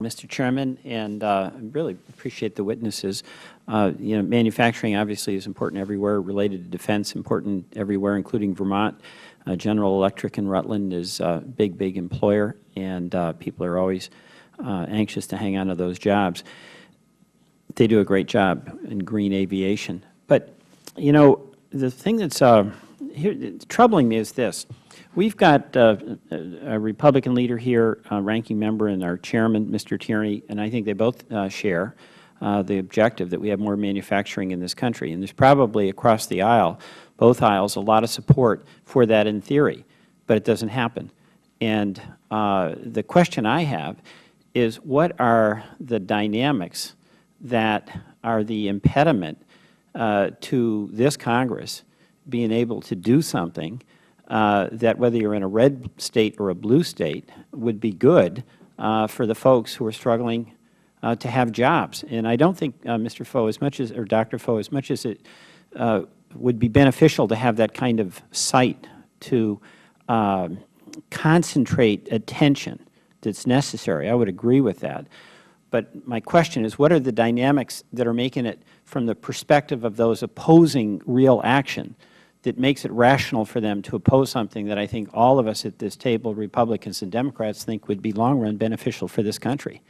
Mr. Chairman, and I really appreciate the witnesses. Manufacturing obviously is important everywhere, related to defense, important everywhere, including Vermont. General Electric in Rutland is a big employer, and people are always anxious to hang on to those jobs. They do a great job in green aviation. But, the thing that's troubling me is this. We've got a Republican leader here, ranking member, and our chairman, Mr. Tierney, and I think they both share the objective that we have more manufacturing in this country. And there's probably across the aisle, both aisles, a lot of support for that in theory, but it doesn't happen. And the question I have is, what are the dynamics that are the impediment to this Congress being able to do something that, whether you're in a red state or a blue state, would be good for the folks who are struggling to have jobs? And I don't think, Mr. Foe, as much as, or Dr. Foe, as much as it would be beneficial to have that kind of sight to concentrate attention that's necessary. I would agree with that. But my question is, what are the dynamics that are making it, from the perspective of those opposing real action, that makes it rational for them to oppose something that I think all of us at this table, Republicans and Democrats, think would be long-run beneficial for this country?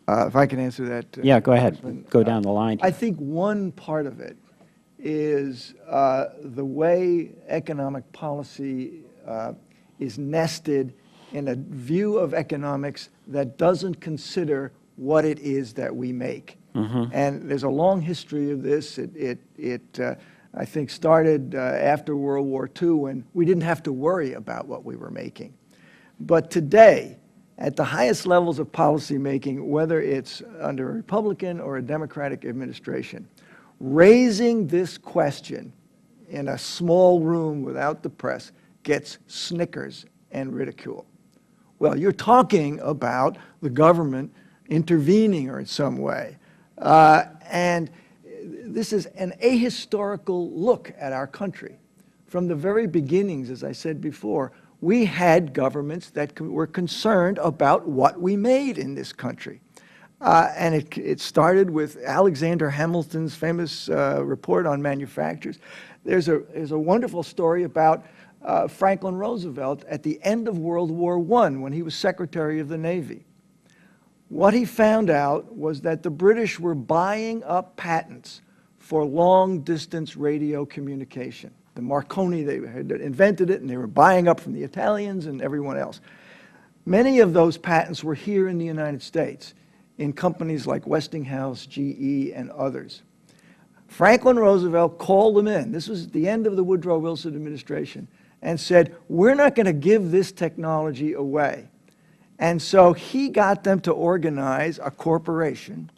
If I can answer that. Yeah, go ahead. Go down the line. I think one part of it is the way economic policy is nested in a view of economics that doesn't consider what it is that we make. And there's a long history of this. I think, started after World War II, when we didn't have to worry about what we were making. But today, at the highest levels of policymaking, whether it's under a Republican or a Democratic administration, raising this question in a small room without the press gets snickers and ridicule. Well, you're talking about the government intervening or in some way. And this is an ahistorical look at our country. From the very beginnings, as I said before, we had governments that were concerned about what we made in this country. And it started with Alexander Hamilton's famous report on manufacturers. There's a wonderful story about Franklin Roosevelt at the end of World War I, when he was Secretary of the Navy. What he found out was that the British were buying up patents for long-distance radio communication. The Marconi, they had invented it, and they were buying up from the Italians and everyone else. Many of those patents were here in the United States, in companies like Westinghouse, GE, and others. Franklin Roosevelt called them in. This was at the end of the Woodrow Wilson administration, and said, we're not going to give this technology away. And so he got them to organize a corporation.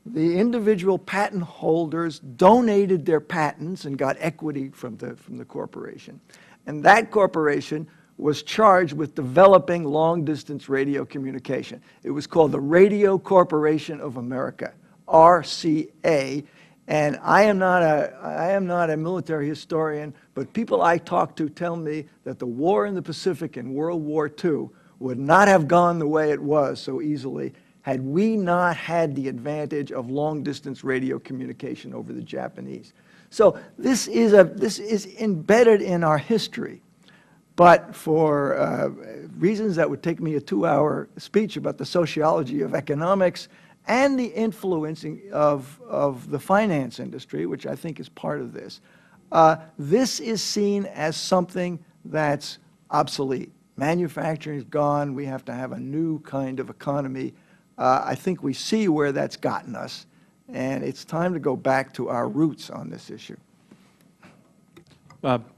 The individual patent holders donated their patents and got equity from the corporation. And that corporation was charged with developing long-distance radio communication. It was called the Radio Corporation of America, RCA. And I am not a military historian, but people I talk to tell me that the war in the Pacific in World War II would not have gone the way it was so easily had we not had the advantage of long-distance radio communication over the Japanese. So this is embedded in our history. But for reasons that would take me a 2-hour speech about the sociology of economics and the influencing of the finance industry, which I think is part of this, this is seen as something that's obsolete. Manufacturing is gone. We have to have a new kind of economy. I think we see where that's gotten us, and it's time to go back to our roots on this issue.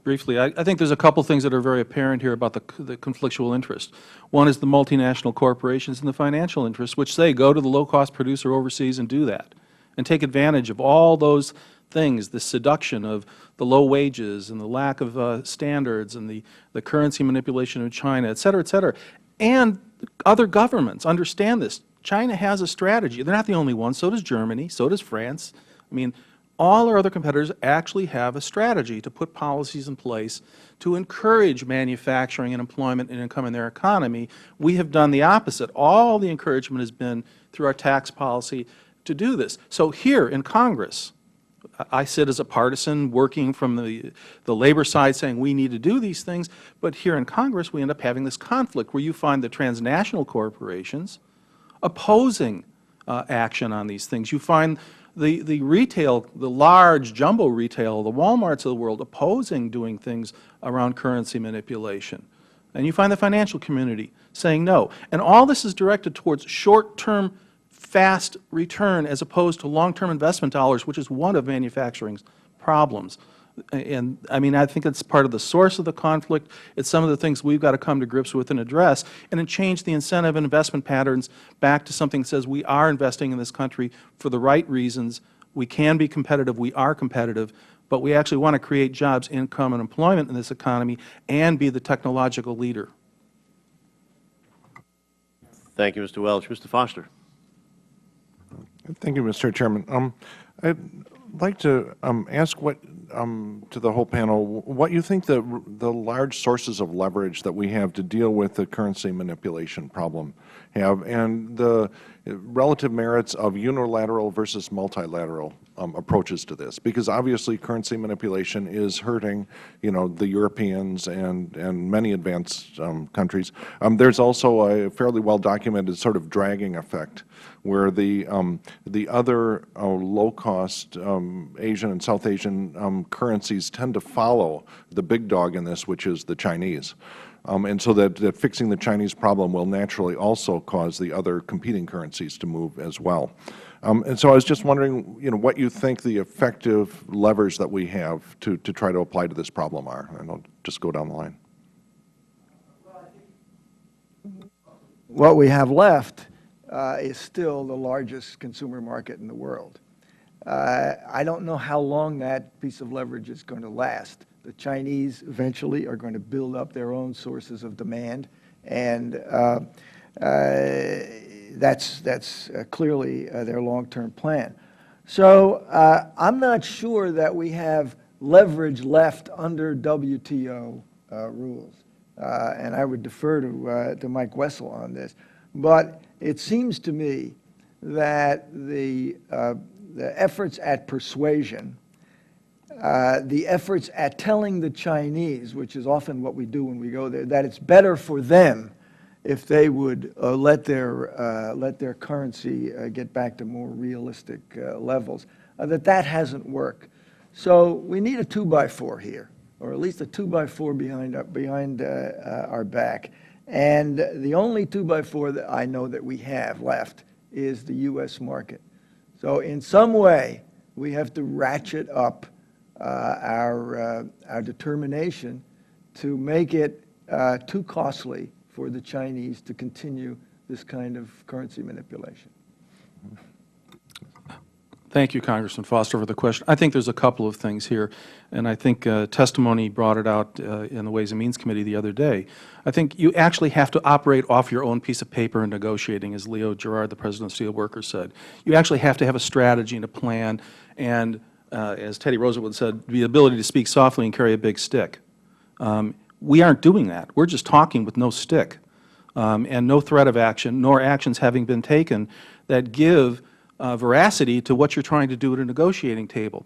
Briefly, I think there's a couple things that are very apparent here about the conflictual interest. One is the multinational corporations and the financial interests, which say go to the low-cost producer overseas and do that, and take advantage of all those things, the seduction of the low wages and the lack of standards and the currency manipulation of China, et cetera, et cetera. And other governments understand this. China has a strategy. They're not the only one. So does Germany. So does France. I mean, all our other competitors actually have a strategy to put policies in place to encourage manufacturing and employment and income in their economy. We have done the opposite. All the encouragement has been through our tax policy to do this. So here in Congress, I sit as a partisan working from the labor side saying we need to do these things, but here in Congress we end up having this conflict where you find the transnational corporations opposing action on these things. You find the retail, the large jumbo retail, the Walmarts of the world opposing doing things around currency manipulation. And you find the financial community saying no. And all this is directed towards short-term, fast return as opposed to long-term investment dollars, which is one of manufacturing's problems. And I mean, I think it's part of the source of the conflict. It's some of the things we've got to come to grips with and address, and then change the incentive and investment patterns back to something that says we are investing in this country for the right reasons. We can be competitive. We are competitive. But we actually want to create jobs, income, and employment in this economy and be the technological leader. Thank you, Mr. Welch. Mr. Foster. Thank you, Mr. Chairman. I'd like to ask to the whole panel what you think the large sources of leverage that we have to deal with the currency manipulation problem have, and the relative merits of unilateral versus multilateral approaches to this, because obviously currency manipulation is hurting, the Europeans and many advanced countries. There's also a fairly well documented sort of dragging effect, where the other low-cost Asian and South Asian currencies tend to follow the big dog in this, which is the Chinese. And so that fixing the Chinese problem will naturally also cause the other competing currencies to move as well. And so I was just wondering, what you think the effective levers that we have to try to apply to this problem are, and I'll just go down the line. What we have left is still the largest consumer market in the world. I don't know how long that piece of leverage is going to last. The Chinese eventually are going to build up their own sources of demand, and that's clearly their long-term plan. So I'm not sure that we have leverage left under WTO rules, and I would defer to Mike Wessel on this. But it seems to me that the efforts at persuasion, the efforts at telling the Chinese, which is often what we do when we go there, that it's better for them if they would let their currency get back to more realistic levels, that hasn't worked. So we need a 2x4 here, or at least a 2x4 behind our back. And the only 2x4 that I know that we have left is the U.S. market. So in some way, we have to ratchet up our determination to make it too costly for the Chinese to continue this kind of currency manipulation. Thank you, Congressman Foster, for the question. I think there's a couple of things here, and I think testimony brought it out in the Ways and Means Committee the other day. I think you actually have to operate off your own piece of paper in negotiating, as Leo Gerard, the president of Steelworkers, said. You actually have to have a strategy and a plan, and as Teddy Roosevelt said, the ability to speak softly and carry a big stick. We aren't doing that. We're just talking with no stick, and no threat of action, nor actions having been taken that give veracity to what you're trying to do at a negotiating table.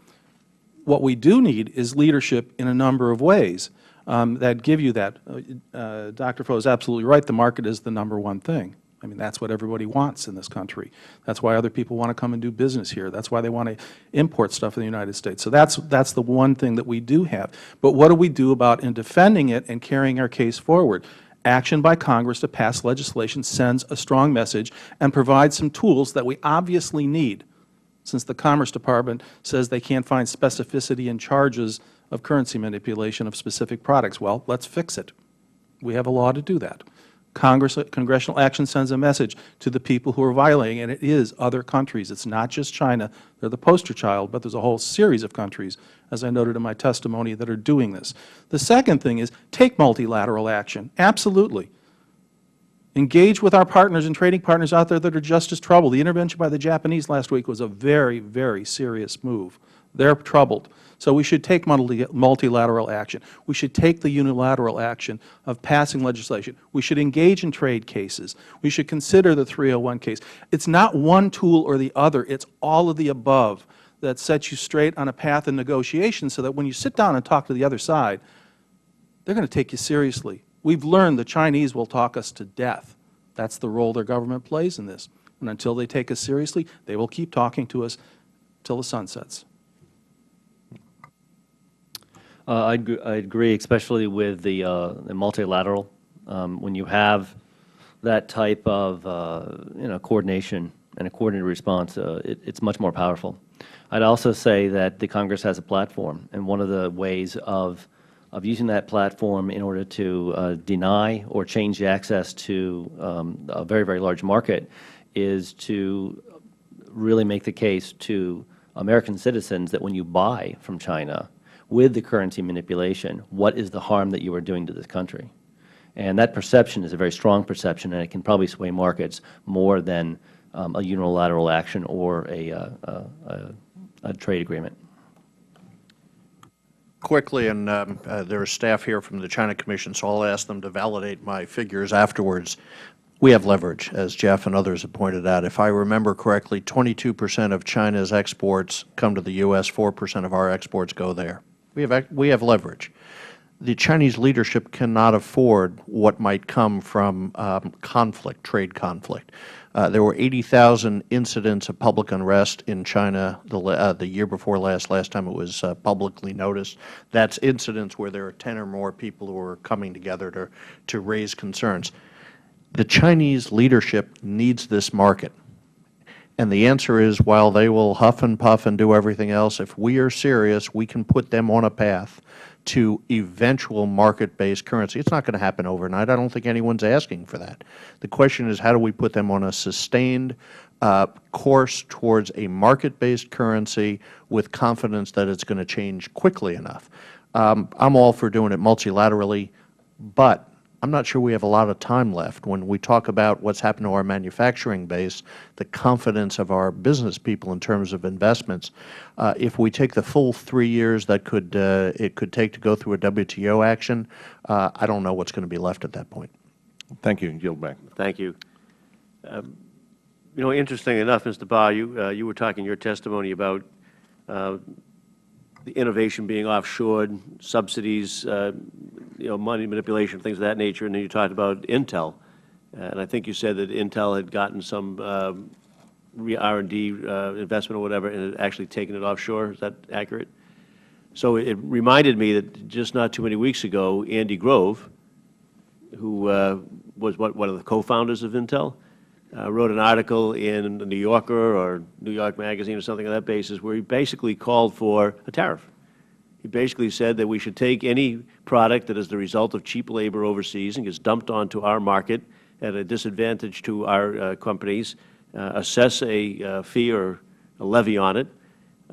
What we do need is leadership in a number of ways that give you that. Dr. Foe is absolutely right. The market is the #1 thing. I mean, that's what everybody wants in this country. That's why other people want to come and do business here. That's why they want to import stuff in the United States. So that's the one thing that we do have. But what do we do about in defending it and carrying our case forward? Action by Congress to pass legislation sends a strong message and provides some tools that we obviously need, since the Commerce Department says they can't find specificity in charges of currency manipulation of specific products. Well, let's fix it. We have a law to do that. Congressional action sends a message to the people who are violating, and it is other countries. It's not just China. They're the poster child, but there's a whole series of countries, as I noted in my testimony, that are doing this. The second thing is take multilateral action. Absolutely. Engage with our partners and trading partners out there that are just as troubled. The intervention by the Japanese last week was a very, very serious move. They're troubled. So we should take multilateral action. We should take the unilateral action of passing legislation. We should engage in trade cases. We should consider the 301 case. It's not one tool or the other. It's all of the above that sets you straight on a path of negotiation so that when you sit down and talk to the other side, they're going to take you seriously. We've learned the Chinese will talk us to death. That's the role their government plays in this. And until they take us seriously, they will keep talking to us till the sun sets. I agree, especially with the multilateral. When you have that type of coordination and a coordinated response, it's much more powerful. I'd also say that the Congress has a platform, and one of the ways of using that platform in order to deny or change the access to a very, very large market is to really make the case to American citizens that when you buy from China with the currency manipulation, what is the harm that you are doing to this country? And that perception is a very strong perception, and it can probably sway markets more than a unilateral action or a trade agreement. Quickly, and there is staff here from the China Commission, so I'll ask them to validate my figures afterwards. We have leverage, as Jeff and others have pointed out. If I remember correctly, 22% of China's exports come to the U.S., 4% of our exports go there. We have leverage. The Chinese leadership cannot afford what might come from conflict, trade conflict. There were 80,000 incidents of public unrest in China the year before last time it was publicly noticed. That's incidents where there are 10 or more people who are coming together to raise concerns. The Chinese leadership needs this market. And the answer is, while they will huff and puff and do everything else, if we are serious, we can put them on a path to eventual market-based currency. It's not going to happen overnight. I don't think anyone's asking for that. The question is, how do we put them on a sustained course towards a market-based currency with confidence that it's going to change quickly enough? I'm all for doing it multilaterally, but I'm not sure we have a lot of time left. When we talk about what's happened to our manufacturing base, the confidence of our business people in terms of investments, if we take the full 3 years that it could take to go through a WTO action, I don't know what's going to be left at that point. Thank you. Yield back. Thank you. You know, interesting enough, Mr. Barr, you were talking in your testimony about the innovation being offshored, subsidies, money manipulation, things of that nature, and then you talked about Intel. And I think you said that Intel had gotten some R&D investment or whatever and had actually taken it offshore. Is that accurate? So it reminded me that just not too many weeks ago, Andy Grove, who was one of the co-founders of Intel, wrote an article in the New Yorker or New York Magazine or something on that basis where he basically called for a tariff. He basically said that we should take any product that is the result of cheap labor overseas and gets dumped onto our market at a disadvantage to our companies, assess a fee or a levy on it,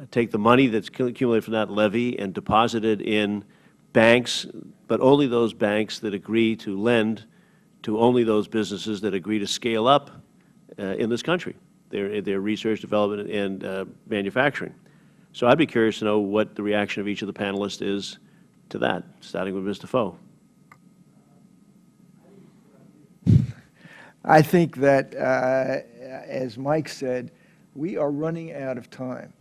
take the money that's accumulated from that levy and deposit it in banks, but only those banks that agree to lend to only those businesses that agree to scale up in this country, their research, development, and manufacturing. So I'd be curious to know what the reaction of each of the panelists is to that, starting with Mr. Foe. I think that, as Mike said, we are running out of time.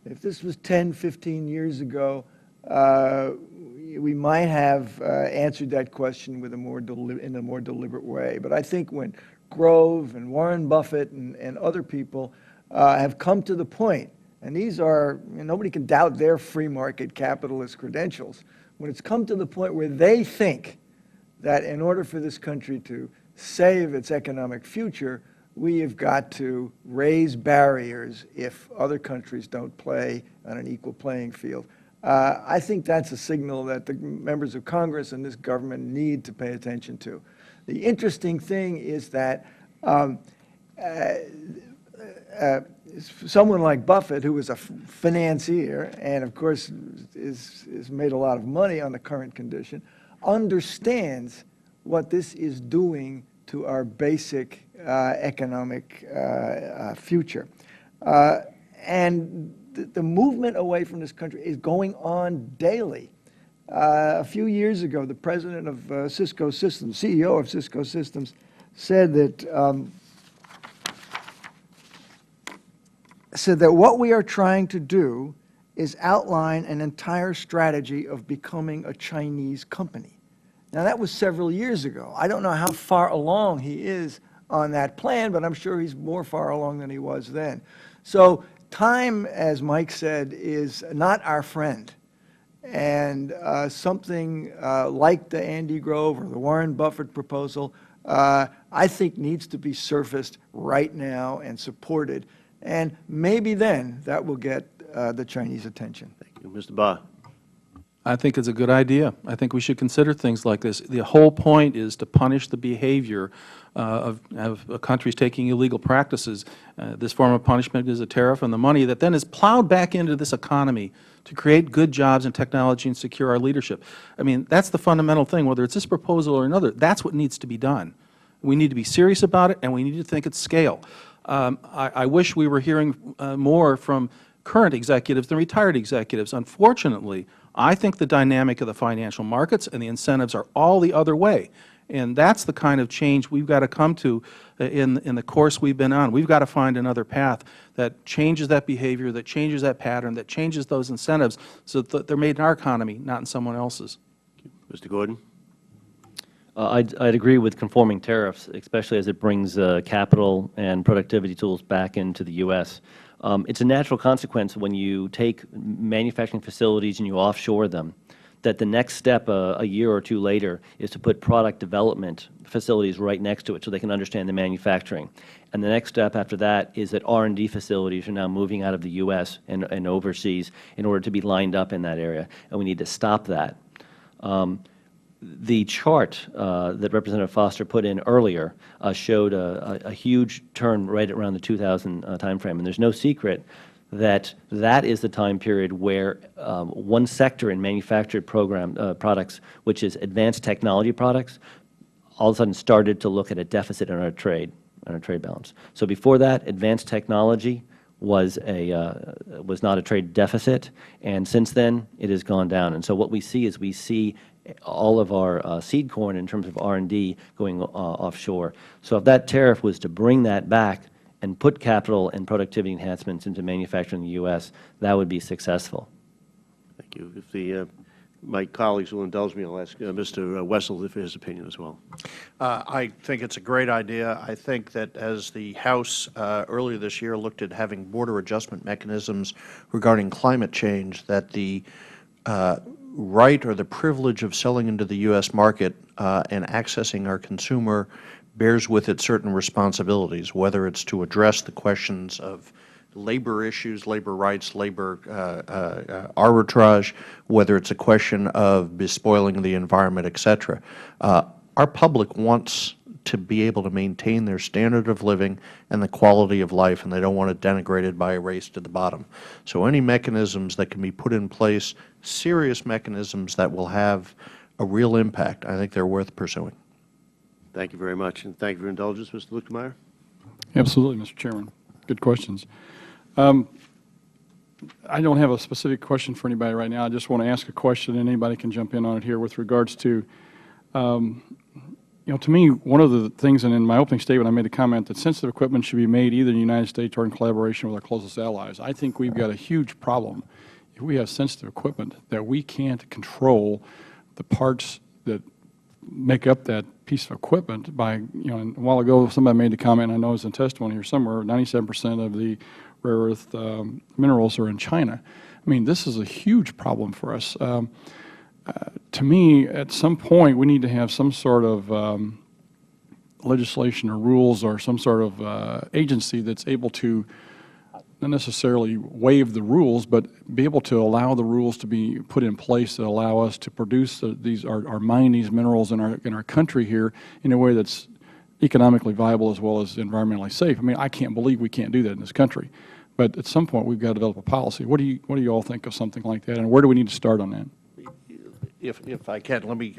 If this was 10, 15 years ago, we might have answered that question with in a more deliberate way. But I think when Grove and Warren Buffett and other people have come to the point, and these are, nobody can doubt their free market capitalist credentials, when it's come to the point where they think that in order for this country to save its economic future, we have got to raise barriers if other countries don't play on an equal playing field. I think that's a signal that the members of Congress and this government need to pay attention to. The interesting thing is that someone like Buffett, who is a financier and, of course, is made a lot of money on the current condition, understands what this is doing to our basic economic future. And the movement away from this country is going on daily. A few years ago, the president of Cisco Systems, CEO of Cisco Systems, said that what we are trying to do is outline an entire strategy of becoming a Chinese company. Now, that was several years ago. I don't know how far along he is on that plan, but I'm sure he's more far along than he was then. So time, as Mike said, is not our friend. And something like the Andy Grove or the Warren Buffett proposal, I think needs to be surfaced right now and supported. And maybe then that will get the Chinese attention. Thank you. Mr. Ba. I think it's a good idea. I think we should consider things like this. The whole point is to punish the behavior of countries taking illegal practices. This form of punishment is a tariff on the money that then is plowed back into this economy to create good jobs and technology and secure our leadership. I mean, that's the fundamental thing, whether it's this proposal or another. That's what needs to be done. We need to be serious about it, and we need to think at scale. I wish we were hearing more from current executives than retired executives. Unfortunately, I think the dynamic of the financial markets and the incentives are all the other way. And that's the kind of change we've got to come to in the course we've been on. We've got to find another path that changes that behavior, that changes that pattern, that changes those incentives so that they're made in our economy, not in someone else's. Mr. Gordon. I'd agree with conforming tariffs, especially as it brings capital and productivity tools back into the U.S. It's a natural consequence when you take manufacturing facilities and you offshore them, that the next step a year or two later is to put product development facilities right next to it so they can understand the manufacturing. And the next step after that is that R&D facilities are now moving out of the U.S. and overseas in order to be lined up in that area, and we need to stop that. The chart that Representative Foster put in earlier showed a huge turn right around the 2000 timeframe, and there's no secret that that is the time period where one sector in manufactured products, which is advanced technology products, all of a sudden started to look at a deficit in our trade balance. So before that, advanced technology was not a trade deficit, and since then it has gone down. And so what we see is all of our seed corn in terms of R&D going offshore. So if that tariff was to bring that back and put capital and productivity enhancements into manufacturing in the U.S., that would be successful. Thank you. If my colleagues will indulge me, I'll ask Mr. Wessel for his opinion as well. I think it's a great idea. I think that as the House earlier this year looked at having border adjustment mechanisms regarding climate change, that the right or the privilege of selling into the U.S. market and accessing our consumer bears with it certain responsibilities, whether it's to address the questions of labor issues, labor rights, labor arbitrage, whether it's a question of bespoiling the environment, et cetera. Our public wants to be able to maintain their standard of living and the quality of life, and they don't want it denigrated by a race to the bottom. So any mechanisms that can be put in place, serious mechanisms that will have a real impact, I think they're worth pursuing. Thank you very much, and thank you for your indulgence. Mr. Luetkemeyer. Absolutely, Mr. Chairman. Good questions. I don't have a specific question for anybody right now. I just want to ask a question, and anybody can jump in on it here with regards to, to me, one of the things, and in my opening statement I made a comment that sensitive equipment should be made either in the United States or in collaboration with our closest allies. I think we've got a huge problem if we have sensitive equipment that we can't control the parts that make up that piece of equipment by, and a while ago somebody made the comment, I know it's in testimony here somewhere, 97% of the rare earth minerals are in China. I mean, this is a huge problem for us. To me, at some point, we need to have some sort of legislation or rules or some sort of agency that's able to not necessarily waive the rules, but be able to allow the rules to be put in place that allow us to produce or mine these minerals in our country here in a way that's economically viable as well as environmentally safe. I mean, I can't believe we can't do that in this country, but at some point we've got to develop a policy. What do you all think of something like that, and where do we need to start on that? If I can, let me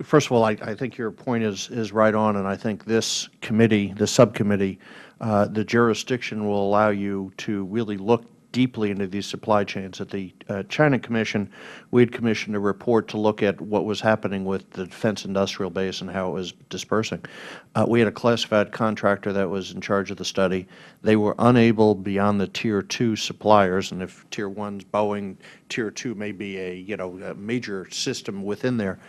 First of all, I think your point is right on, and I think this committee, the subcommittee, the jurisdiction will allow you to really look deeply into these supply chains. At the China Commission, we had commissioned a report to look at what was happening with the defense industrial base and how it was dispersing. We had a classified contractor that was in charge of the study. They were unable beyond the Tier 2 suppliers, and if Tier 1's Boeing, Tier 2 may be a major system within there.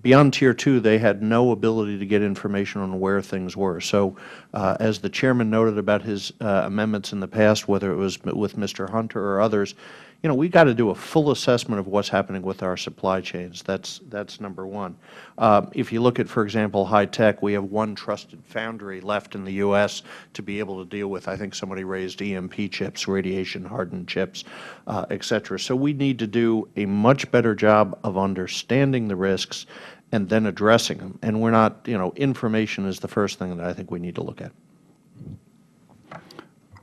Beyond Tier 2, they had no ability to get information on where things were. So as the Chairman noted about his amendments in the past, whether it was with Mr. Hunter or others, we've got to do a full assessment of what's happening with our supply chains. That's number one. If you look at, for example, high tech, we have one trusted foundry left in the U.S. to be able to deal with, I think somebody raised EMP chips, radiation-hardened chips, et cetera. So we need to do a much better job of understanding the risks and then addressing them. And we're not, information is the first thing that I think we need to look at.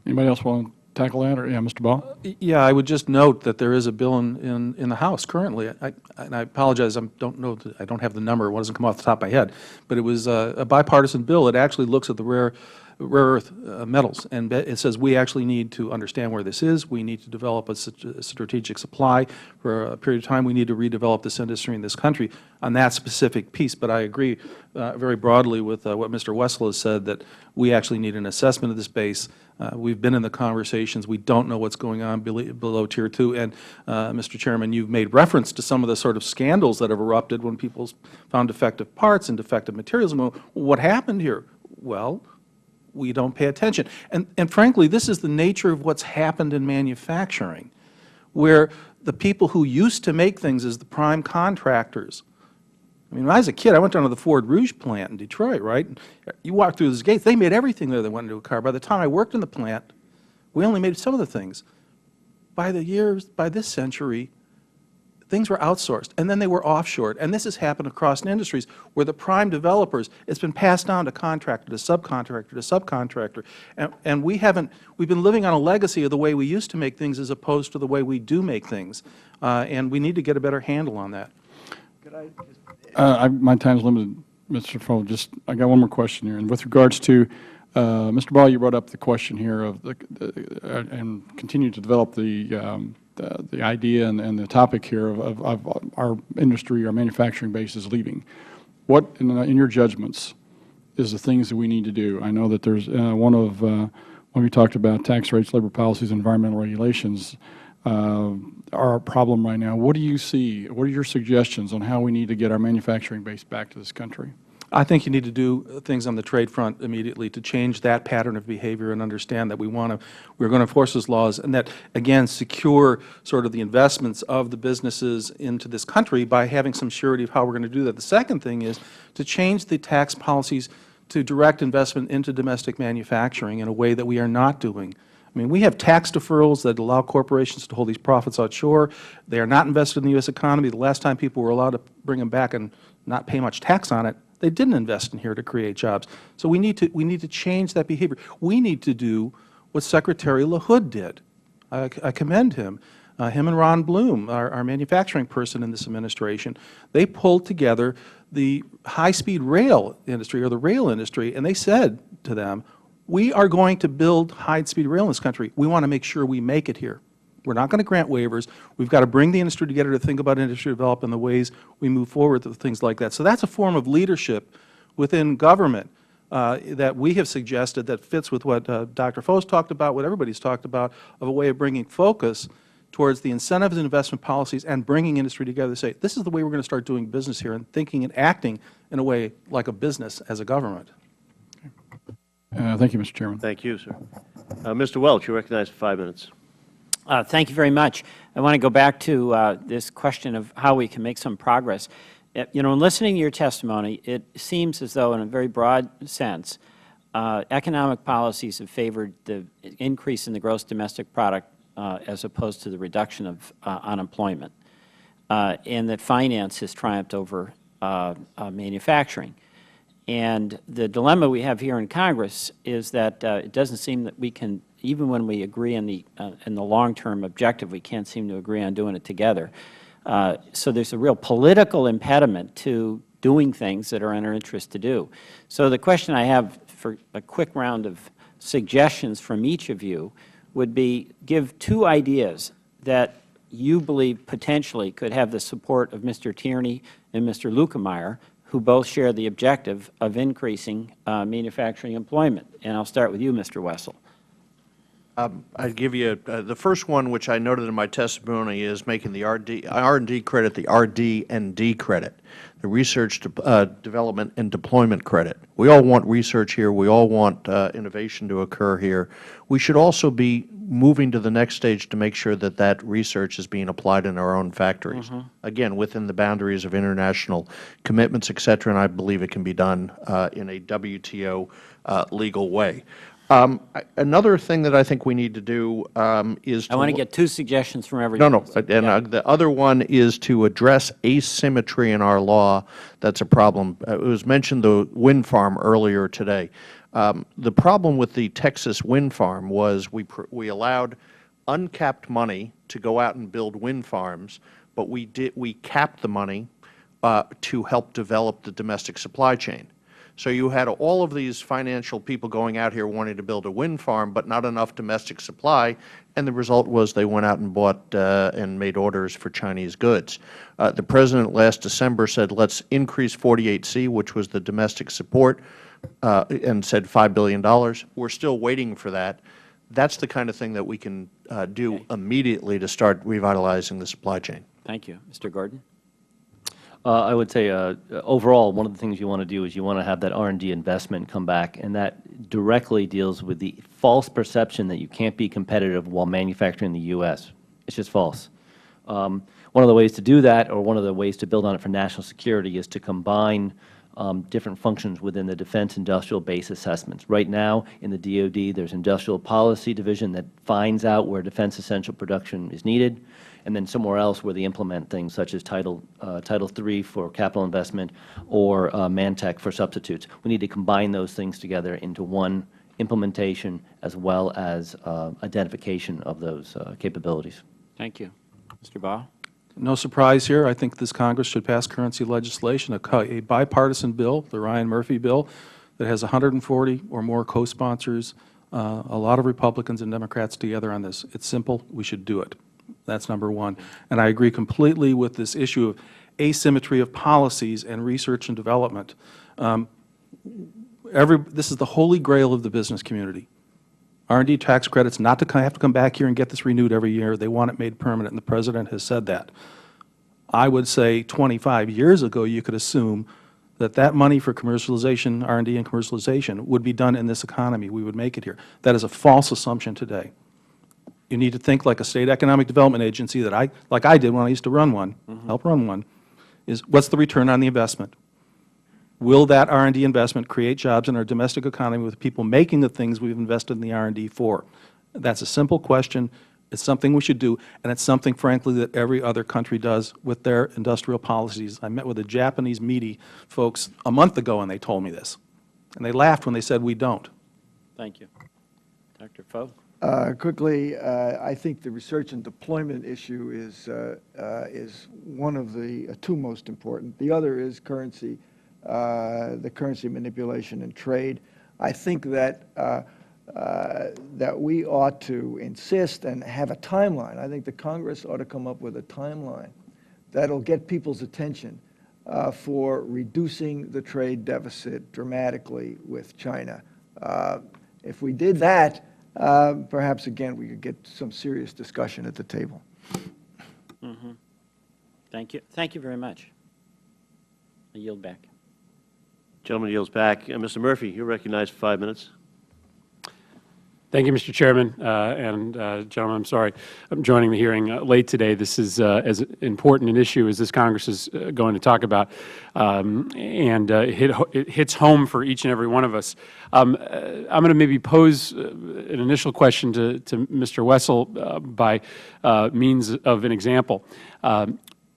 Anybody else want to tackle that? Or, yeah, Mr. Ball? Yeah, I would just note that there is a bill in the House currently. And I apologize, I don't have the number. It doesn't come off the top of my head. But it was a bipartisan bill. It actually looks at the rare earth metals, and it says we actually need to understand where this is. We need to develop a strategic supply for a period of time. We need to redevelop this industry in this country on that specific piece. But I agree very broadly with what Mr. Wessel has said, that we actually need an assessment of this base. We've been in the conversations. We don't know what's going on below Tier 2. And, Mr. Chairman, you've made reference to some of the sort of scandals that have erupted when people found defective parts and defective materials. And what happened here? Well, we don't pay attention. And frankly, this is the nature of what's happened in manufacturing, where the people who used to make things as the prime contractors. I mean, when I was a kid, I went down to the Ford Rouge plant in Detroit, right? You walk through those gates, they made everything there that went into a car. By the time I worked in the plant, we only made some of the things. By this century, things were outsourced, and then they were offshored. And this has happened across industries where the prime developers, it's been passed down to contractor, to subcontractor, to subcontractor. And we've been living on a legacy of the way we used to make things as opposed to the way we do make things. And we need to get a better handle on that. Could I just My time's limited, Mr. Foe. I got one more question here. And with regards to, Mr. Ball, you brought up the question here of and continue to develop the idea and the topic here of our industry, our manufacturing base is leaving. What, in your judgments, is the things that we need to do? I know that there's when we talked about tax rates, labor policies, environmental regulations are a problem right now. What do you see? What are your suggestions on how we need to get our manufacturing base back to this country? I think you need to do things on the trade front immediately to change that pattern of behavior and understand that we're going to enforce those laws and that, again, secure sort of the investments of the businesses into this country by having some surety of how we're going to do that. The second thing is to change the tax policies to direct investment into domestic manufacturing in a way that we are not doing. I mean, we have tax deferrals that allow corporations to hold these profits offshore. They are not invested in the U.S. economy. The last time people were allowed to bring them back and not pay much tax on it, they didn't invest in here to create jobs. So we need to change that behavior. We need to do what Secretary LaHood did. I commend him. Him and Ron Bloom, our manufacturing person in this administration, they pulled together the high-speed rail industry, or the rail industry, and they said to them, we are going to build high-speed rail in this country. We want to make sure we make it here. We're not going to grant waivers. We've got to bring the industry together to think about industry development and the ways we move forward with things like that. So that's a form of leadership within government that we have suggested that fits with what Dr. Fo's talked about, what everybody's talked about, of a way of bringing focus towards the incentives and investment policies and bringing industry together to say, this is the way we're going to start doing business here and thinking and acting in a way like a business as a government. Thank you, Mr. Chairman. Thank you, sir. Mr. Welch, you're recognized for 5 minutes. Thank you very much. I want to go back to this question of how we can make some progress. You know, in listening to your testimony, it seems as though in a very broad sense, economic policies have favored the increase in the gross domestic product as opposed to the reduction of unemployment, and that finance has triumphed over manufacturing. And the dilemma we have here in Congress is that it doesn't seem that we can, even when we agree in the long-term objective, we can't seem to agree on doing it together. So there's a real political impediment to doing things that are in our interest to do. So the question I have for a quick round of suggestions from each of you would be, give 2 ideas that you believe potentially could have the support of Mr. Tierney and Mr. Lukemeyer, who both share the objective of increasing manufacturing employment. And I'll start with you, Mr. Wessel. I'd give you the first one, which I noted in my testimony, is making the R&D credit the RD&D credit, the research, development, and deployment credit. We all want research here. We all want innovation to occur here. We should also be moving to the next stage to make sure that that research is being applied in our own factories, again, within the boundaries of international commitments, et cetera, and I believe it can be done in a WTO legal way. Another thing that I think we need to do is to— I want to get 2 suggestions from everyone. No, and the other one is to address asymmetry in our law. That's a problem. It was mentioned the wind farm earlier today. The problem with the Texas wind farm was we allowed uncapped money to go out and build wind farms, but we capped the money to help develop the domestic supply chain. So you had all of these financial people going out here wanting to build a wind farm, but not enough domestic supply, and the result was they went out and bought and made orders for Chinese goods. The President last December said, let's increase 48C, which was the domestic support, and said $5 billion. We're still waiting for that. That's the kind of thing that we can do immediately to start revitalizing the supply chain. Thank you. Mr. Gordon? I would say overall, one of the things you want to do is you want to have that R&D investment come back, and that directly deals with the false perception that you can't be competitive while manufacturing in the U.S. It's just false. One of the ways to do that, or one of the ways to build on it for national security, is to combine different functions within the Defense Industrial Base Assessments. Right now, in the DoD, there's Industrial Policy Division that finds out where defense essential production is needed, and then somewhere else where they implement things such as Title III for capital investment or Mantech for substitutes. We need to combine those things together into one implementation as well as identification of those capabilities. Thank you. Mr. Baugh? No surprise here. I think this Congress should pass currency legislation, a bipartisan bill, the Ryan Murphy bill, that has 140 or more co-sponsors, a lot of Republicans and Democrats together on this. It's simple. We should do it. That's number one. And I agree completely with this issue of asymmetry of policies and research and development. This is the holy grail of the business community. R&D tax credits, not to have to come back here and get this renewed every year. They want it made permanent, and the President has said that. I would say 25 years ago, you could assume that that money for commercialization, R&D and commercialization, would be done in this economy. We would make it here. That is a false assumption today. You need to think like a state economic development agency that like I did when I used to run one, help run one, is what's the return on the investment? Will that R&D investment create jobs in our domestic economy with people making the things we've invested in the R&D for? That's a simple question. It's something we should do, and it's something, frankly, that every other country does with their industrial policies. I met with the Japanese meaty folks a month ago, and they told me this. And they laughed when they said we don't. Thank you. Dr. Foe? Quickly, I think the research and deployment issue is one of the 2 most important. The other is currency, the currency manipulation and trade. I think that that we ought to insist and have a timeline. I think the Congress ought to come up with a timeline that'll get people's attention for reducing the trade deficit dramatically with China. If we did that, perhaps, again, we could get some serious discussion at the table. Thank you. Thank you very much. I yield back. Gentleman yields back. Mr. Murphy, you're recognized for 5 minutes. Thank you, Mr. Chairman. Gentlemen, I'm sorry I'm joining the hearing late today. This is as important an issue as this Congress is going to talk about, and it hits home for each and every one of us. I'm going to maybe pose an initial question to Mr. Wessel by means of an example.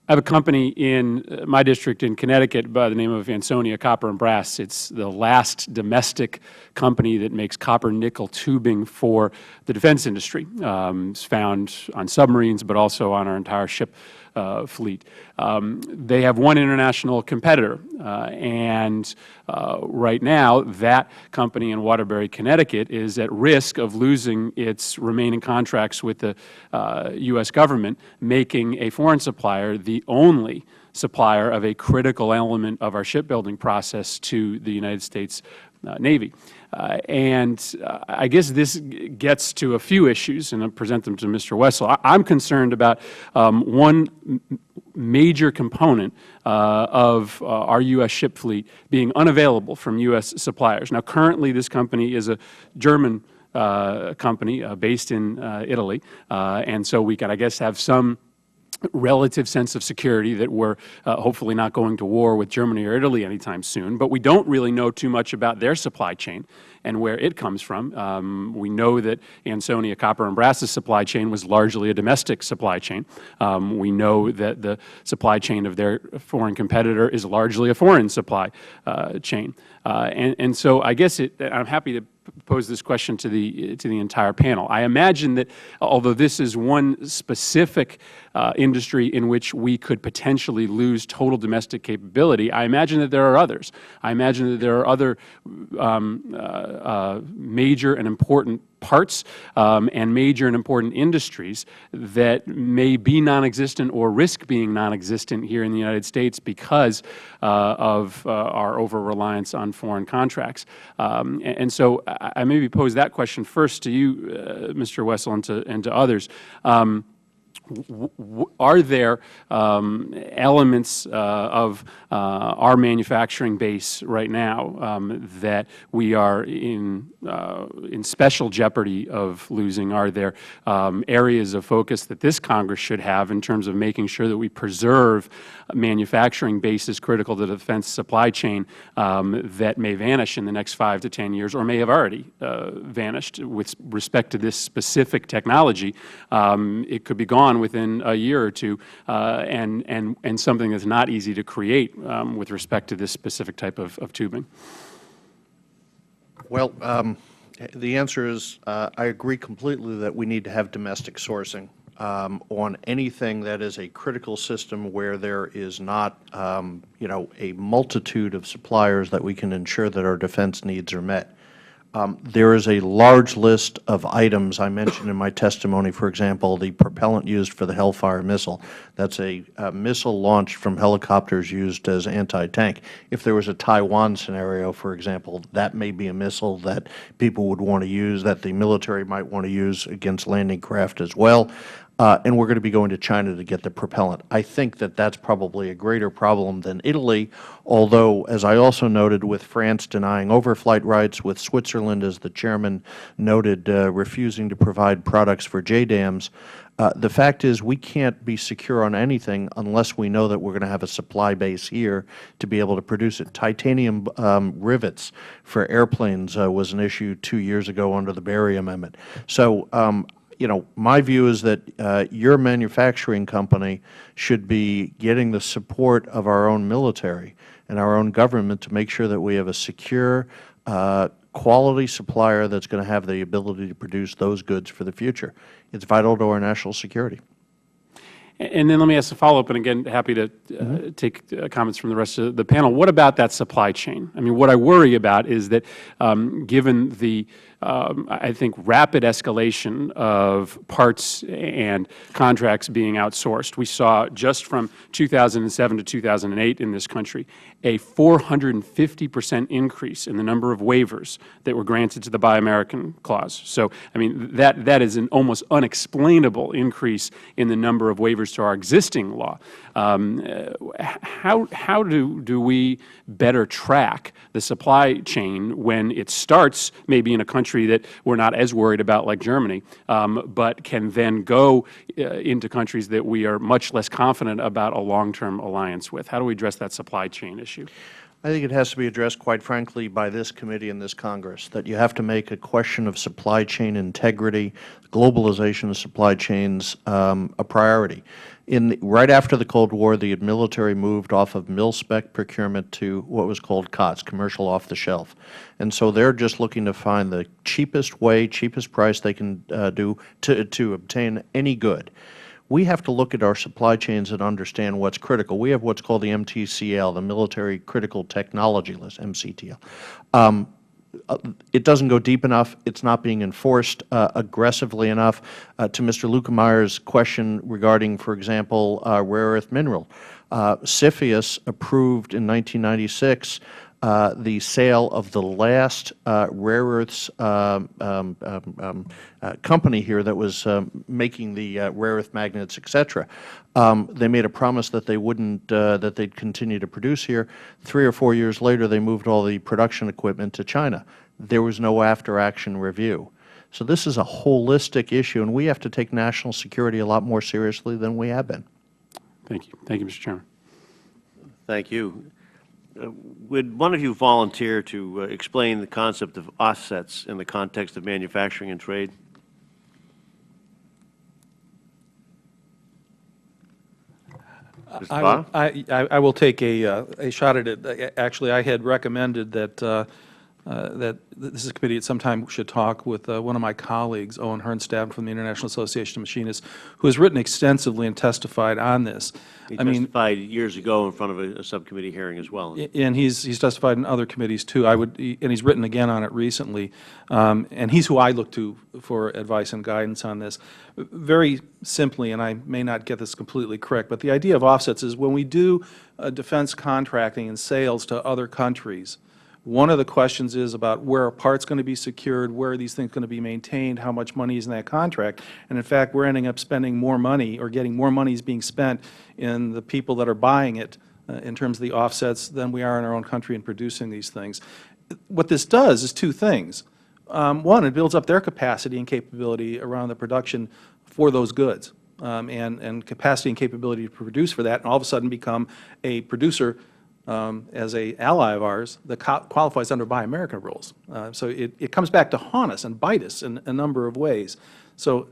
I have a company in my district in Connecticut by the name of Ansonia Copper and Brass. It's the last domestic company that makes copper nickel tubing for the defense industry. It's found on submarines, but also on our entire ship fleet. They have one international competitor, and right now that company in Waterbury, Connecticut is at risk of losing its remaining contracts with the U.S. government, making a foreign supplier the only supplier of a critical element of our shipbuilding process to the United States Navy. I guess this gets to a few issues, and I'll present them to Mr. Wessel. I'm concerned about one major component of our U.S. ship fleet being unavailable from U.S. suppliers. Now, currently, this company is a German company based in Italy, and so we can, I guess, have some relative sense of security that we're hopefully not going to war with Germany or Italy anytime soon. But we don't really know too much about their supply chain and where it comes from. We know that Ansonia Copper and Brass's supply chain was largely a domestic supply chain. We know that the supply chain of their foreign competitor is largely a foreign supply chain. And so I guess I'm happy to pose this question to the entire panel. I imagine that although this is one specific industry in which we could potentially lose total domestic capability, I imagine that there are others. I imagine that there are other major and important parts and major and important industries that may be non-existent or risk being non-existent here in the United States because of our over-reliance on foreign contracts. And so I maybe pose that question first to you, Mr. Wessel, and to others. Are there elements of our manufacturing base right now that we are in special jeopardy of losing? Are there areas of focus that this Congress should have in terms of making sure that we preserve manufacturing bases critical to the defense supply chain that may vanish in the next 5 to 10 years or may have already vanished with respect to this specific technology? It could be gone within a year or two, and something that's not easy to create with respect to this specific type of tubing. Well, the answer is I agree completely that we need to have domestic sourcing on anything that is a critical system where there is not, you know, a multitude of suppliers that we can ensure that our defense needs are met. There is a large list of items I mentioned in my testimony, for example, the propellant used for the Hellfire missile. That's a missile launched from helicopters used as anti-tank. If there was a Taiwan scenario, for example, that may be a missile that people would want to use, that the military might want to use against landing craft as well. And we're going to be going to China to get the propellant. I think that that's probably a greater problem than Italy, although, as I also noted, with France denying overflight rights, with Switzerland, as the Chairman noted, refusing to provide products for JDAMs, the fact is we can't be secure on anything unless we know that we're going to have a supply base here to be able to produce it. Titanium rivets for airplanes was an issue 2 years ago under the Berry Amendment. So, you know, my view is that your manufacturing company should be getting the support of our own military and our own government to make sure that we have a secure, quality supplier that's going to have the ability to produce those goods for the future. It's vital to our national security. And then let me ask a follow-up, and again, happy to take comments from the rest of the panel. What about that supply chain? I mean, what I worry about is that given the, I think, rapid escalation of parts and contracts being outsourced, we saw just from 2007 to 2008 in this country a 450% increase in the number of waivers that were granted to the Buy American clause. So, I mean, that is an almost unexplainable increase in the number of waivers to our existing law. How do we better track the supply chain when it starts maybe in a country that we're not as worried about like Germany, but can then go into countries that we are much less confident about a long-term alliance with? How do we address that supply chain issue? I think it has to be addressed, quite frankly, by this committee and this Congress, that you have to make a question of supply chain integrity, globalization of supply chains, a priority. Right after the Cold War, the military moved off of mil-spec procurement to what was called COTS, commercial off-the-shelf. And so they're just looking to find the cheapest way, cheapest price they can do to obtain any good. we have to look at our supply chains and understand what's critical. We have what's called the MTCL, the Military Critical Technology List, MCTL. It doesn't go deep enough. It's not being enforced aggressively enough. To Mr. Lukemeier's question regarding, for example, rare earth mineral, CFIUS approved in 1996 the sale of the last rare earths company here that was making the rare earth magnets, et cetera. They made a promise that they wouldn't, that they'd continue to produce here. 3 or 4 years later, they moved all the production equipment to China. There was no after-action review. So this is a holistic issue, and we have to take national security a lot more seriously than we have been. Thank you. Thank you, Mr. Chairman. Thank you. Would one of you volunteer to explain the concept of offsets in the context of manufacturing and trade? Mr. Barr? I will take a shot at it. Actually, I had recommended that that this committee at some time should talk with one of my colleagues, Owen Hernstab from the International Association of Machinists, who has written extensively and testified on this. He testified years ago in front of a subcommittee hearing as well. And he's testified in other committees too. And he's written again on it recently. And he's who I look to for advice and guidance on this. Very simply, and I may not get this completely correct, but the idea of offsets is when we do defense contracting and sales to other countries, one of the questions is about where are parts going to be secured, where are these things going to be maintained, how much money is in that contract. And in fact, we're ending up spending more money, or getting more money is being spent in the people that are buying it in terms of the offsets than we are in our own country in producing these things. What this does is two things. One, it builds up their capacity and capability around the production for those goods, and capacity and capability to produce for that, and all of a sudden become a producer as an ally of ours that qualifies under Buy American rules. So it comes back to haunt us and bite us in a number of ways. So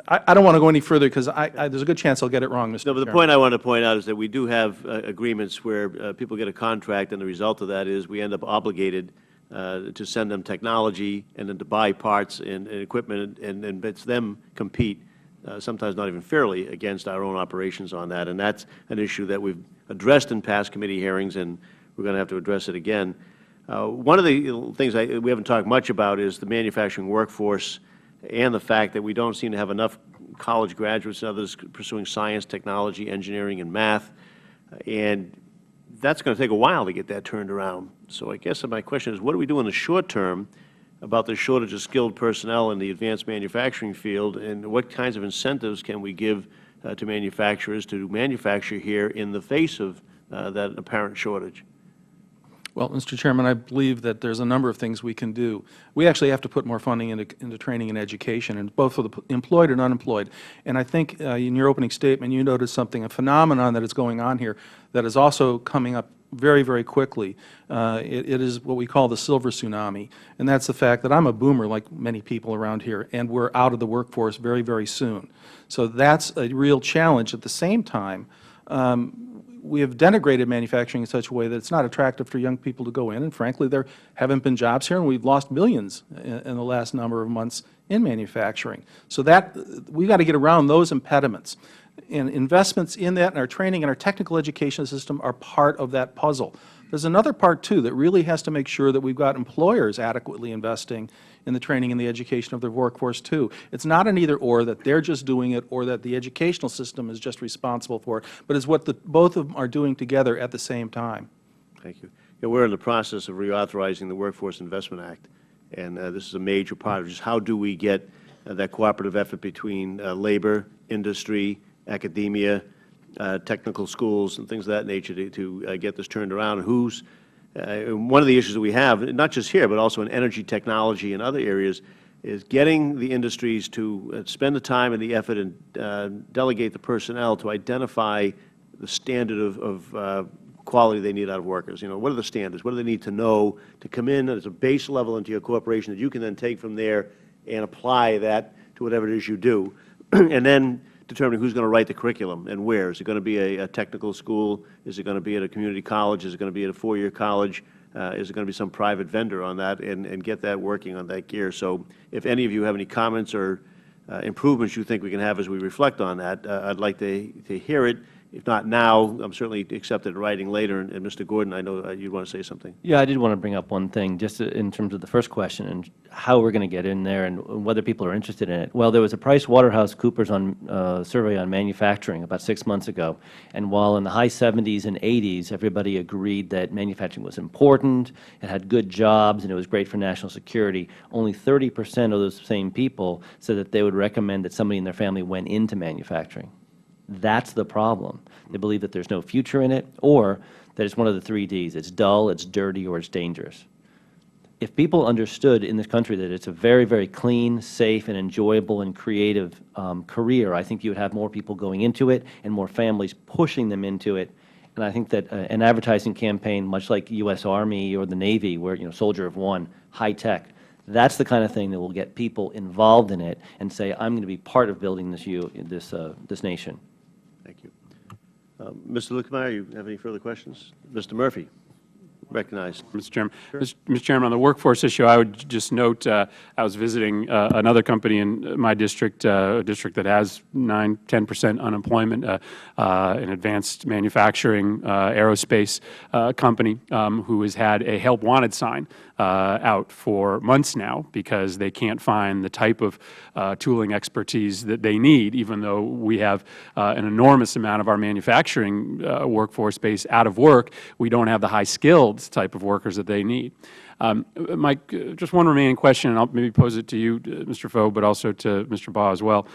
I don't want to go any further because there's a good chance I'll get it wrong, Mr. Chairman. No, but the point I want to point out is that we do have agreements where people get a contract, and the result of that is we end up obligated to send them technology and then to buy parts and equipment, and it's them compete, sometimes not even fairly, against our own operations on that. And that's an issue that we've addressed in past committee hearings, and we're going to have to address it again. One of the things we haven't talked much about is the manufacturing workforce and the fact that we don't seem to have enough college graduates and others pursuing science, technology, engineering, and math. And that's going to take a while to get that turned around. So I guess my question is, what do we do in the short term about the shortage of skilled personnel in the advanced manufacturing field, and what kinds of incentives can we give to manufacturers to manufacture here in the face of that apparent shortage? Well, Mr. Chairman, I believe that there's a number of things we can do. We actually have to put more funding into training and education, and both for the employed and unemployed. And I think in your opening statement, you noticed something, a phenomenon that is going on here that is also coming up very, very quickly. It is what we call the silver tsunami, and that's the fact that I'm a boomer, like many people around here, and we're out of the workforce very, very soon. So that's a real challenge. At the same time, we have denigrated manufacturing in such a way that it's not attractive for young people to go in, and frankly, there haven't been jobs here, and we've lost millions in the last number of months in manufacturing. So that we've got to get around those impediments. And investments in that and our training and our technical education system are part of that puzzle. There's another part, too, that really has to make sure that we've got employers adequately investing in the training and the education of their workforce, too. It's not an either-or, that they're just doing it or that the educational system is just responsible for it, but it's what both of them are doing together at the same time. Thank you. Yeah, we're in the process of reauthorizing the Workforce Investment Act, and this is a major part of just how do we get that cooperative effort between labor, industry, academia, technical schools, and things of that nature to get this turned around. Who's one of the issues that we have, not just here, but also in energy technology and other areas, is getting the industries to spend the time and the effort and delegate the personnel to identify the standard of quality they need out of workers. You know, what are the standards? What do they need to know to come in as a base level into your corporation that you can then take from there and apply that to whatever it is you do, and then determining who's going to write the curriculum and where. Is it going to be a technical school? Is it going to be at a community college? Is it going to be at a four-year college? Is it going to be some private vendor on that, and get that working on that gear? So if any of you have any comments or improvements you think we can have as we reflect on that. I'd like to hear it. If not now, I'm certainly accept it in writing later. And Mr. Gordon, I know you want to say something. Yeah, I did want to bring up one thing, just in terms of the first question and how we're going to get in there and whether people are interested in it. Well, there was a PricewaterhouseCoopers survey on manufacturing about 6 months ago, and while in the high 70s and 80s, everybody agreed that manufacturing was important, it had good jobs, and it was great for national security, only 30% of those same people said that they would recommend that somebody in their family went into manufacturing. That's the problem. They believe that there's no future in it, or that it's one of the 3 Ds. It's dull, it's dirty, or it's dangerous. If people understood in this country that it's a very, very clean, safe, and enjoyable and creative career, I think you would have more people going into it and more families pushing them into it. And I think that an advertising campaign, much like U.S. Army or the Navy, where, soldier of one, high tech, that's the kind of thing that will get people involved in it and say, I'm going to be part of building this nation. Thank you. Mr. Lukemeyer, you have any further questions? Mr. Murphy, recognized. Mr. Chairman. Sure. Mr. Chairman, on the workforce issue, I would just note I was visiting another company in my district, a district that has 9–10% unemployment, an advanced manufacturing aerospace company who has had a help wanted sign out for months now because they can't find the type of tooling expertise that they need, even though we have an enormous amount of our manufacturing workforce base out of work. We don't have the high-skilled type of workers that they need. Mike, just one remaining question, and I'll maybe pose it to you, Mr. Foe, but also to Mr. Baugh as well,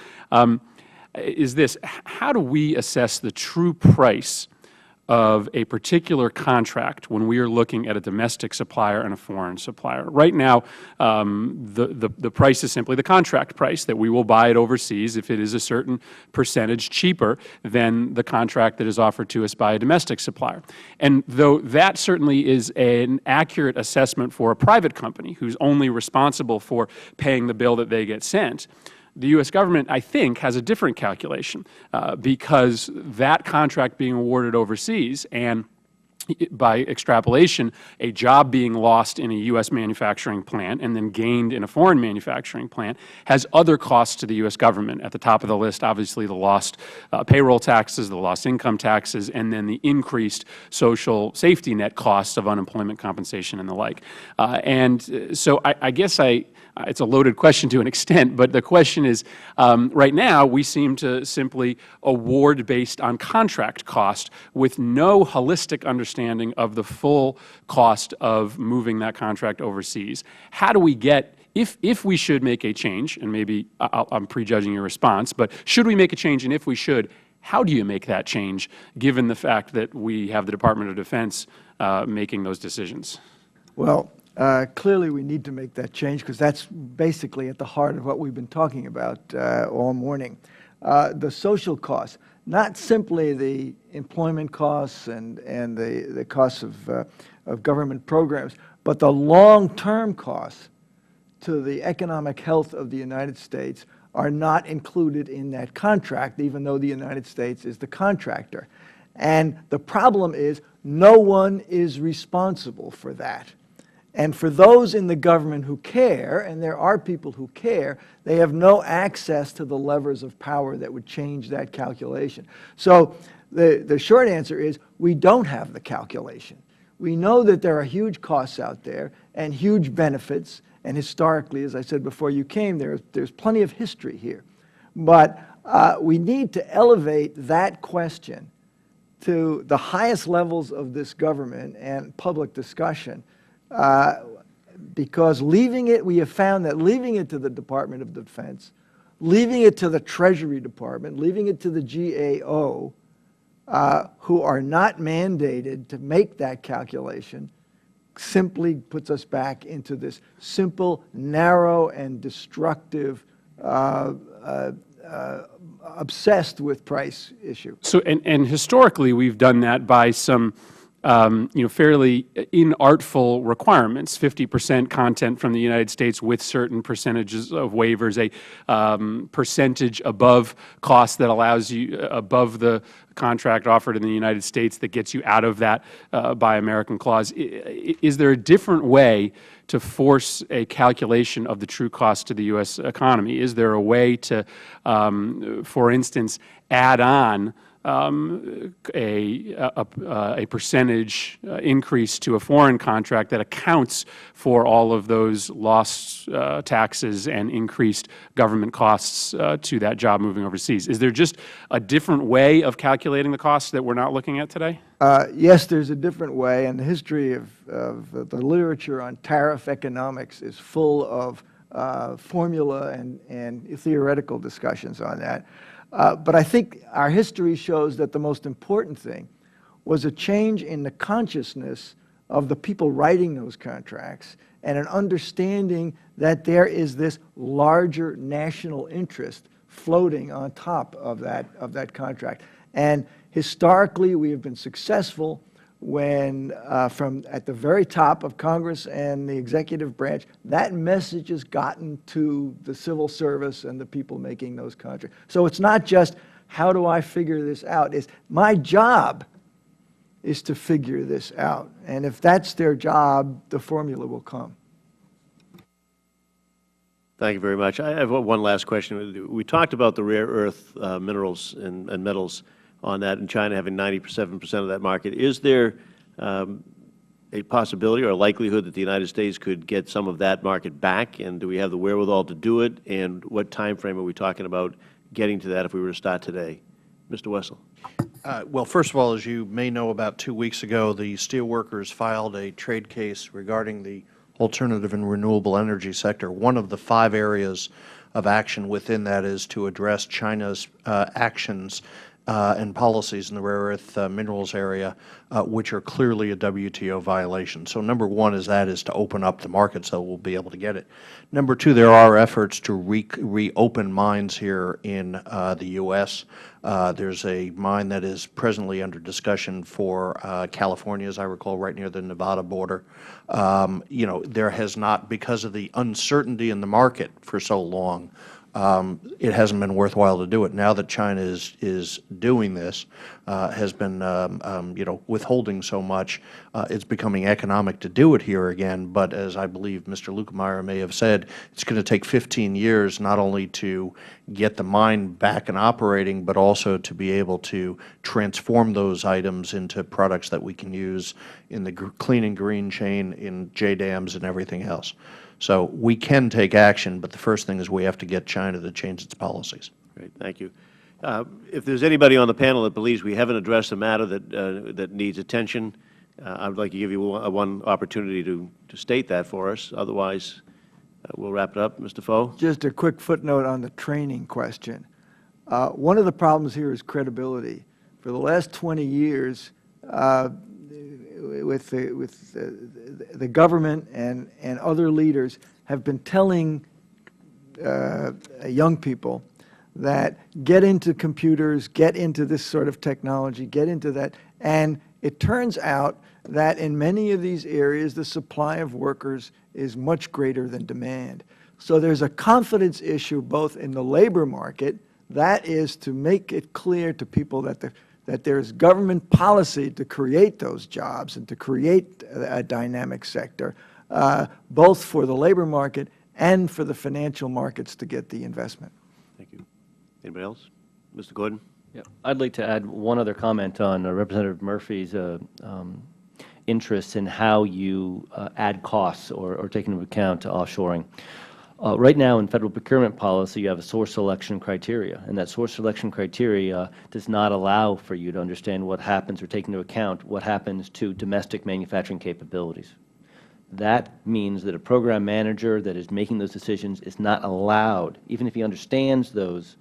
is this: how do we assess the true price of a particular contract when we are looking at a domestic supplier and a foreign supplier? Right now, the price is simply the contract price, that we will buy it overseas if it is a certain percentage cheaper than the contract that is offered to us by a domestic supplier. And though that certainly is an accurate assessment for a private company who's only responsible for paying the bill that they get sent, the U.S. government, I think, has a different calculation because that contract being awarded overseas and, by extrapolation, a job being lost in a U.S. manufacturing plant and then gained in a foreign manufacturing plant has other costs to the U.S. government. At the top of the list, obviously, the lost payroll taxes, the lost income taxes, and then the increased social safety net costs of unemployment compensation and the like. And so I guess it's a loaded question to an extent, but the question is, right now, we seem to simply award based on contract cost with no holistic understanding of the full cost of moving that contract overseas. How do we get, if we should make a change, and maybe I'm prejudging your response, but should we make a change, and if we should, how do you make that change, given the fact that we have the Department of Defense making those decisions? Well, clearly we need to make that change because that's basically at the heart of what we've been talking about all morning. The social costs, not simply the employment costs and the costs of government programs, but the long-term costs to the economic health of the United States are not included in that contract, even though the United States is the contractor. And the problem is no one is responsible for that. And for those in the government who care, and there are people who care, they have no access to the levers of power that would change that calculation. So the short answer is we don't have the calculation. We know that there are huge costs out there and huge benefits, and historically, as I said before you came, there's plenty of history here. But we need to elevate that question to the highest levels of this government and public discussion, because we have found that leaving it to the Department of Defense, leaving it to the Treasury Department, leaving it to the GAO, who are not mandated to make that calculation, simply puts us back into this simple, narrow, and destructive, obsessed with price issue. So, and historically, we've done that by some fairly inartful requirements, 50% content from the United States with certain percentages of waivers, a percentage above cost that allows you above the contract offered in the United States that gets you out of that Buy American clause. Is there a different way to force a calculation of the true cost to the U.S. economy? Is there a way to, for instance, add on a percentage increase to a foreign contract that accounts for all of those lost taxes and increased government costs to that job moving overseas? Is there just a different way of calculating the costs that we're not looking at today? Yes, there's a different way, and the history of the literature on tariff economics is full of formula and theoretical discussions on that. But I think our history shows that the most important thing was a change in the consciousness of the people writing those contracts and an understanding that there is this larger national interest floating on top of that contract. And historically, we have been successful when, from at the very top of Congress and the executive branch, that message has gotten to the civil service and the people making those contracts. So it's not just, how do I figure this out? It's my job is to figure this out. And if that's their job, the formula will come. Thank you very much. I have one last question. We talked about the rare earth minerals and metals on that, and China having 97% of that market. Is there a possibility or a likelihood that the United States could get some of that market back, and do we have the wherewithal to do it, and what time frame are we talking about getting to that if we were to start today? Mr. Wessel. Well, first of all, as you may know, about 2 weeks ago, the steelworkers filed a trade case regarding the alternative and renewable energy sector. One of the 5 areas of action within that is to address China's actions and policies in the rare earth minerals area, which are clearly a WTO violation. So number one is to open up the market so we'll be able to get it. Number two, there are efforts to reopen mines here in the U.S. There's a mine that is presently under discussion for California, as I recall, right near the Nevada border. There has not, because of the uncertainty in the market for so long, it hasn't been worthwhile to do it. Now that China is doing this, has been withholding so much, it's becoming economic to do it here again. But as I believe Mr. Lukemeyer may have said, it's going to take 15 years not only to get the mine back and operating, but also to be able to transform those items into products that we can use in the clean and green chain, in JDAMs and everything else. So we can take action, but the first thing is we have to get China to change its policies. Great, thank you. If there's anybody on the panel that believes we haven't addressed a matter that needs attention, I would like to give you one opportunity to state that for us. Otherwise, we'll wrap it up. Mr. Foe? Just a quick footnote on the training question. One of the problems here is credibility. For the last 20 years, with the government and other leaders have been telling young people that get into computers, get into this sort of technology, get into that. And it turns out that in many of these areas, the supply of workers is much greater than demand. So there's a confidence issue both in the labor market, that is to make it clear to people that there's government policy to create those jobs and to create a dynamic sector, both for the labor market and for the financial markets to get the investment. Thank you. Anybody else? Mr. Gordon? Yeah, I'd like to add one other comment on Representative Murphy's interest in how you add costs or take into account offshoring. Right now in federal procurement policy, you have a source selection criteria, and that source selection criteria does not allow for you to understand what happens or take into account what happens to domestic manufacturing capabilities. That means that a program manager that is making those decisions is not allowed, even if he understands those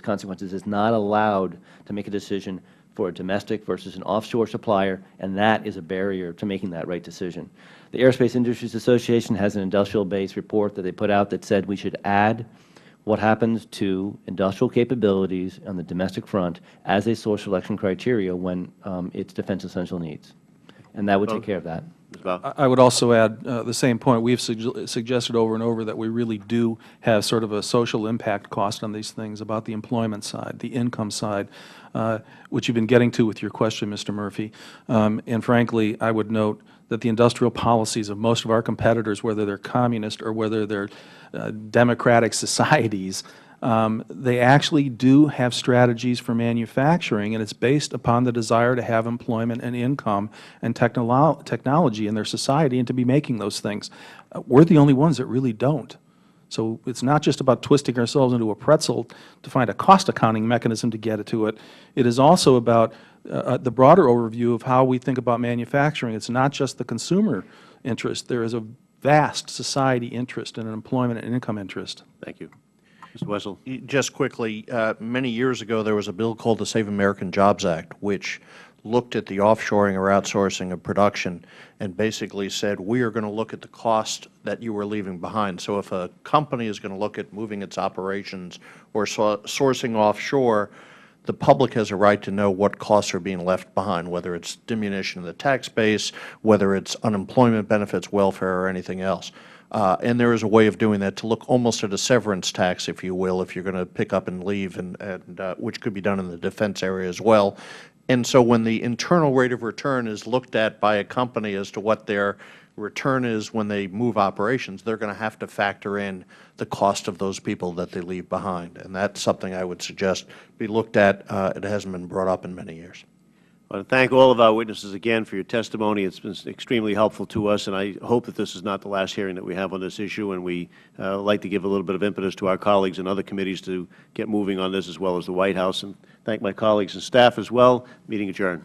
consequences, is not allowed to make a decision for a domestic versus an offshore supplier, and that is a barrier to making that right decision. The Aerospace Industries Association has an industrial base report that they put out that said we should add what happens to industrial capabilities on the domestic front as a source selection criteria when it's defense essential needs. and that would take care of that. Ms. Bauer? I would also add the same point. We've suggested over and over that we really do have sort of a social impact cost on these things, about the employment side, the income side, which you've been getting to with your question, Mr. Murphy. And frankly, I would note that the industrial policies of most of our competitors, whether they're communist or whether they're democratic societies, they actually do have strategies for manufacturing, and it's based upon the desire to have employment and income and technology in their society and to be making those things. We're the only ones that really don't. So it's not just about twisting ourselves into a pretzel to find a cost accounting mechanism to get to it. It is also about the broader overview of how we think about manufacturing. It's not just the consumer interest. There is a vast society interest and an employment and income interest. Thank you. Mr. Wessel? Just quickly, many years ago, there was a bill called the Save American Jobs Act, which looked at the offshoring or outsourcing of production and basically said, we are going to look at the cost that you were leaving behind. So if a company is going to look at moving its operations or sourcing offshore, the public has a right to know what costs are being left behind, whether it's diminution of the tax base, whether it's unemployment benefits, welfare, or anything else. And there is a way of doing that to look almost at a severance tax, if you will, if you're going to pick up and leave, and which could be done in the defense area as well. And so when the internal rate of return is looked at by a company as to what their return is when they move operations, they're going to have to factor in the cost of those people that they leave behind. And that's something I would suggest be looked at. It hasn't been brought up in many years. I want to thank all of our witnesses again for your testimony. It's been extremely helpful to us, and I hope that this is not the last hearing that we have on this issue, and we like to give a little bit of impetus to our colleagues in other committees to get moving on this, as well as the White House, and thank my colleagues and staff as well. Meeting adjourned.